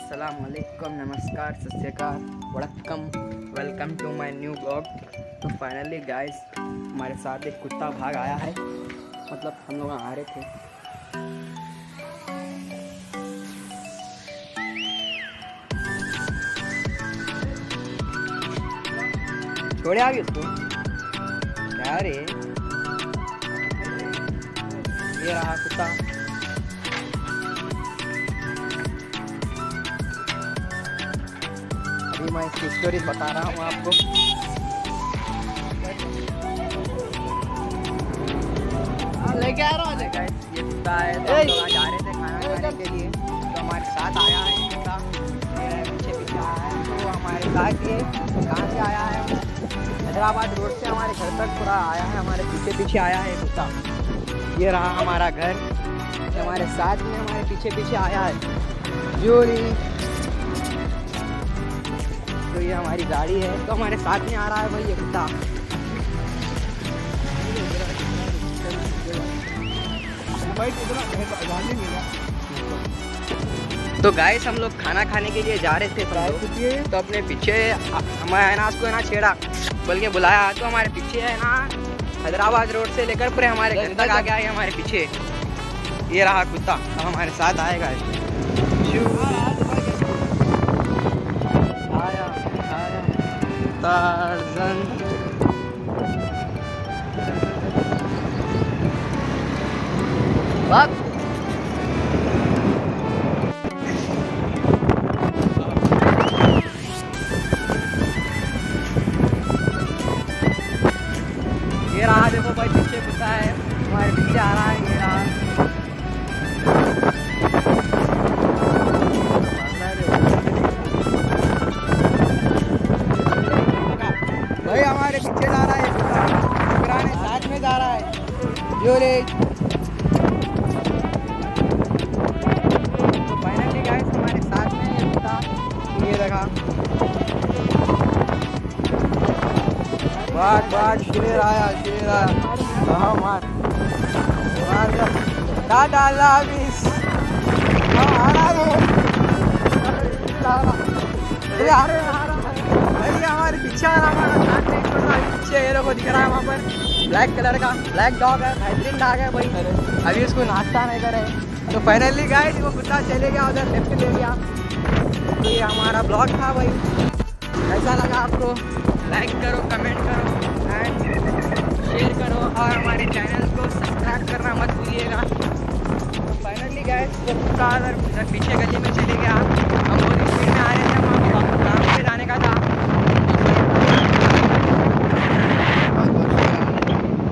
अस्सलाम वालेकुम, नमस्कार, सत श्री अकाल, वड़क्कम, welcome to my new blog. तो फाइनली गाइस हमारे साथ एक कुत्ता भाग आया है, मतलब हम लोग आ रहे थे। छोड़े आ गए उसको क्या रे, ये रहा कुत्ता। अभी मैं इसकी स्टोरी बता रहा हूँ आपको। लेके आ रहा हूँ ये कुत्ता है, तो हम लोग जा रहे थे खाना खाने के लिए, तो हमारे साथ आया है कुत्ता। पीछे पीछे आया है, तो हमारे साथ ये कहाँ से आया है, हैदराबाद रोड से हमारे घर तक पूरा आया है, हमारे पीछे पीछे आया है कुत्ता। ये रहा हमारा घर, हमारे साथ में हमारे पीछे पीछे आया है जोरी। तो ये हमारी गाड़ी है, तो हमारे साथ में आ रहा है भाई ये कुत्ता। तो गाइस हम लोग खाना खाने के लिए जा रहे थे, तो अपने पीछे हमारे नाज को ना छेड़ा, बल्कि बुलाया, तो हमारे पीछे है ना हैदराबाद रोड से लेकर पूरे हमारे घर तक आ गया है हमारे पीछे। ये रहा कुत्ता, अब हमारे साथ आएगा। टार्ज़न बाप ये रहा, देखो भाई पीछे कुत्ता है, हमारे पीछे आ रहा है। ये रहा भाई हमारे पीछे जा रहा है कुत्ता, साथ में जा रहा है जो रे। तो फाइनली गाइस हमारे साथ में है कुत्ता, ये देखा बात शेर आया, शेर आया। हाँ मार टाटा लाविस हमारे पीछे आ रहा, हमारा साथ नहीं छोड़ रहा है। पीछे ये लोगों दिख रहा है, वहाँ पर ब्लैक कलर का ब्लैक डॉग है, बेहतरीन डॉग है भाई। अभी उसको नाश्ता नहीं करे। तो फाइनली गाइस वो कुत्ता चले गया उधर, लेफ्ट ले गया। तो ये हमारा ब्लॉग था भाई, कैसा लगा आपको? लाइक करो, कमेंट करो एंड शेयर करो, और हमारे चैनल को सब्सक्राइब करना मत भूलिएगा। तो फाइनली गाइस वो कुत्ता उधर पीछे गली में चले गया। हम बहुत स्पीड में आ रहे थे, वहाँ काम पे जाने का था।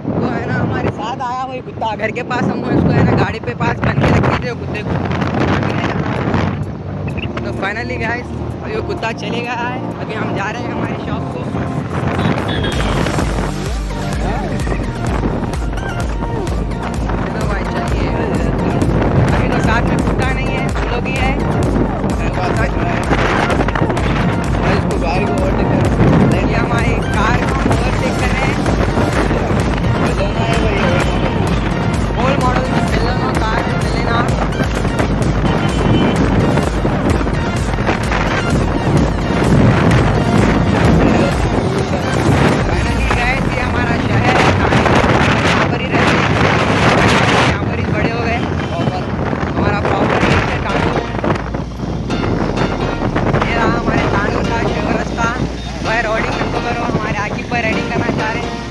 तो है ना हमारे साथ आया वही कुत्ता घर के पास, हम उसको है ना गाड़ी पे पास बन के रखे थे कुत्ते को। तो फाइनली गाइस अभी वो कुत्ता चले गया है, अभी हम जा रहे हैं हमारी शॉप को। चलो भाई चलिए, अभी तो साथ में कुत्ता नहीं है, हम लोग ही है। इसको गाड़ी को ओवरटेक कर, हमारी कार को ओवरटेक कर रहे हैं। ओल्ड मॉडल में चलना कार में चलेना।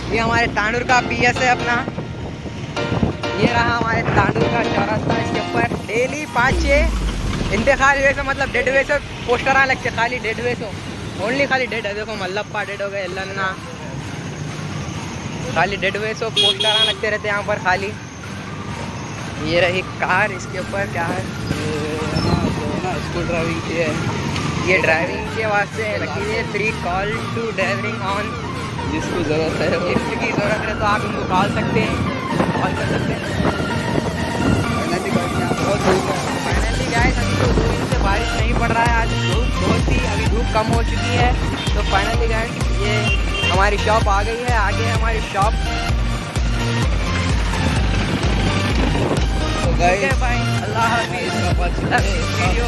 ये हमारे तांडूर का पीएस है अपना। ये रहा हमारे तांडूर का चौरास्ता, इसके ऊपर डेली 5-6 इंतकाल वे से, मतलब डेड वे से पोस्टर आने लगते, खाली डेड वे से, ओनली खाली डेड है। देखो मल्लप्पा डेड हो गए, लन्ना, खाली डेड वे से पोस्टर आने लगते रहते यहाँ पर खाली। ये रही कार, इसके ऊपर क्या है, स्कूल ड्राइविंग की है, ये ड्राइविंग के वास्ते रखी है। 3 कॉल टू ड्राइविंग ऑन, जिसको ज़रूरत है, जिसकी ज़रूरत है तो आप इनको कॉल सकते हैं, कॉल कर सकते हैं। फाइनली गाइस अभी तो 2 दिन से बारिश नहीं पड़ रहा है, आज धूप बहुत ही, अभी धूप कम हो चुकी है। तो फाइनली गाइस ये हमारी शॉप आ गई है, आगे हमारी शॉप। तो गाइस बाय, अल्लाह हाफिज़। वीडियो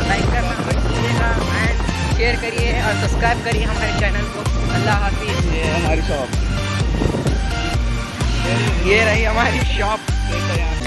लाइक करना। कीजिएगा एंड शेयर करिए और सब्सक्राइब करिए हमारे चैनल को। अल्लाह हाफिज़। ये है हमारी शॉप, ये रही हमारी शॉप। देखो यहाँ